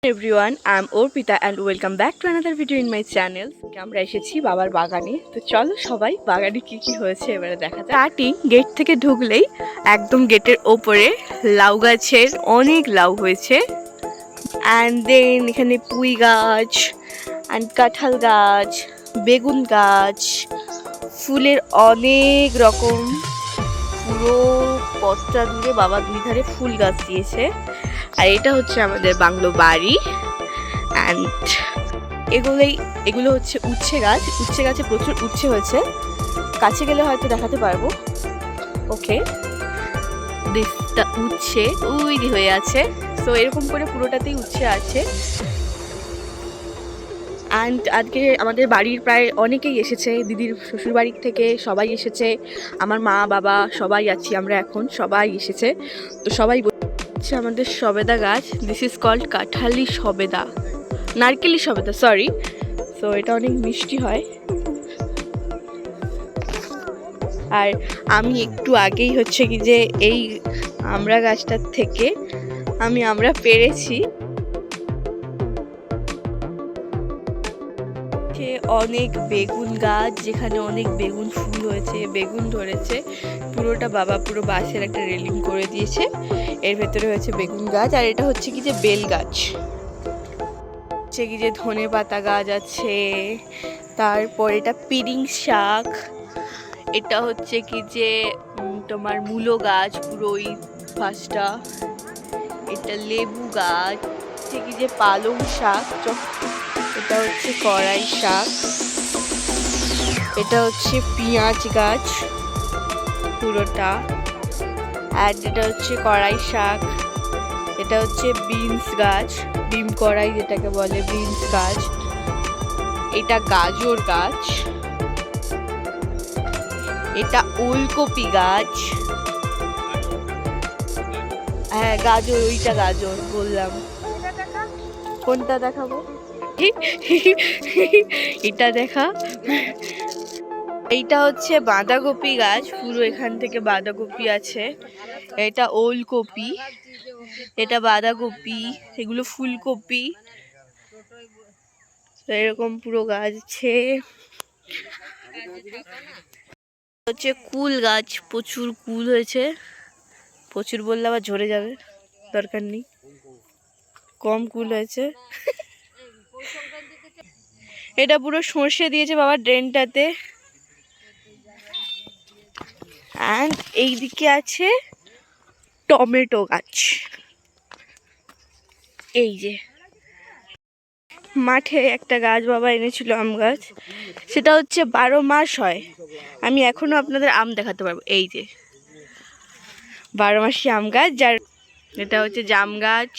Everyone, I'm Orpita and welcome back to another video in my channel. আমরা এসেছি বাবার বাগানে। তো চলো সবাই বাগানে কি কি হয়েছে এবারে দেখা যাক। স্টার্টিং গেট থেকে ঢুকলেই একদম গেটের ওপরে লাউ গাছের অনেক লাউ হয়েছে। অ্যান্ড দেন এখানে পুঁই গাছ অ্যান্ড কাঁঠাল গাছ, বেগুন গাছ, ফুলের অনেক রকম, পুরো পথটা জুড়ে বাবা দুই ধারে ফুল গাছ দিয়েছে। আর এটা হচ্ছে আমাদের বাংলো বাড়ি। অ্যান্ড এগুলো হচ্ছে উচ্ছে গাছ। উচ্ছে গাছে প্রচুর উচ্ছে হয়েছে, কাছে গেলে হয়তো দেখাতে পারবো। ওকে, দিসটা উচ্ছে উই হয়ে আছে। তো এরকম করে পুরোটাতেই উচ্ছে আছে। অ্যান্ড আজকে আমাদের বাড়ির প্রায় অনেকেই এসেছে, দিদির শ্বশুর বাড়ির থেকে সবাই এসেছে, আমার মা বাবা সবাই আছি আমরা এখন, সবাই এসেছে। তো সবাই হচ্ছে আমাদের সবেদা গাছ। দিস ইজ কল্ড কাঁঠালি সবেদা, নারকেলি সবেদা, সরি। তো এটা অনেক মিষ্টি হয়। আর আমি একটু আগেই হচ্ছে কি যে এই আমরা গাছটার থেকে আমরা পেরেছি অনেক বেগুন গাছ, যেখানে অনেক বেগুন ফুল হয়েছে, বেগুন ধরেছে। পুরোটা বাবা পুরো বাঁশের একটা রেলিং করে দিয়েছে, এর ভেতরে হয়েছে বেগুন গাছ। আর এটা হচ্ছে কি যে বেল গাছ, হচ্ছে কি যে ধনে পাতা গাছ আছে। তারপর এটা পিরিং শাক, এটা হচ্ছে কি যে তোমার মূলো গাছ, পুরো ওই পাশটা। এটা লেবু গাছ, হচ্ছে কি যে পালং শাক, এটা হচ্ছে কড়াই শাক, এটা হচ্ছে পেঁয়াজ গাছ পুরোটা। আর এটা হচ্ছে কড়াই শাক, এটা হচ্ছে বিনস গাছ, বিম কড়াই যেটাকে বলে, বিনস গাছ। এটা গাজর গাছ, এটা ওলকপি গাছ। হ্যাঁ গাজর, ওইটা গাজর বললাম। কোনটা দেখাবো? এটা দেখা। এইটা হচ্ছে বাঁধাকপি গাছ, পুরো এখান থেকে বাঁধাকপি আছে। এটা ওলকপি, এটা বাঁধাকপি, এগুলো ফুলকপি। এরকম পুরো গাছ আছে। হচ্ছে কুল গাছ, প্রচুর কুল হয়েছে। প্রচুর বললে আবার ঝরে যাবে, দরকার নেই, কম কুল হয়েছে। এটা পুরো সর্ষে দিয়েছে বাবা ড্রেনটাতে। অ্যান্ড এইদিকে আছে টমেটো গাছ। এই যে মাঠে একটা গাছ বাবা এনেছিল, আম গাছ, সেটা হচ্ছে 12 মাস হয়। আমি এখনো আপনাদের আম দেখাতে পারবো। এই যে 12 মাসি আম গাছ, যার এটা হচ্ছে জাম গাছ।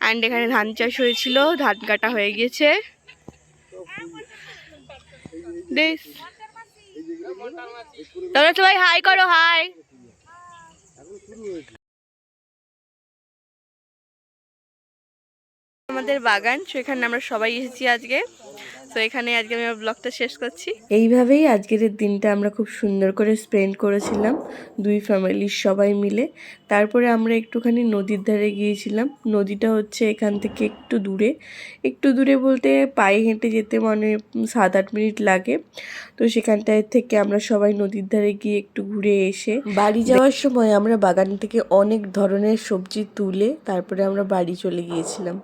অ্যান্ড এখানে ধান চাষ হয়েছিল, ধান কাটা হয়ে গিয়েছে। তোমরা সবাই হাই করো, হাই। আমাদের বাগান, সেখানে আমরা সবাই এসেছি আজকে। তো এখানে আজকে আমি ব্লগটা শেষ করছি। এইভাবেই আজকের দিনটা আমরা খুব সুন্দর করে স্পেন্ড করেছিলাম, দুই ফ্যামিলির সবাই মিলে। তারপরে আমরা একটুখানি নদীর ধারে গিয়েছিলাম। নদীটা হচ্ছে এখান থেকে একটু দূরে বলতে পায়ে হেঁটে যেতে 7-8 মিনিট লাগে। তো সেখানটায় থেকে আমরা সবাই নদীর ধারে গিয়ে একটু ঘুরে এসে বাড়ি যাওয়ার সময় আমরা বাগান থেকে অনেক ধরনের সবজি তুলে তারপরে আমরা বাড়ি চলে গিয়েছিলাম।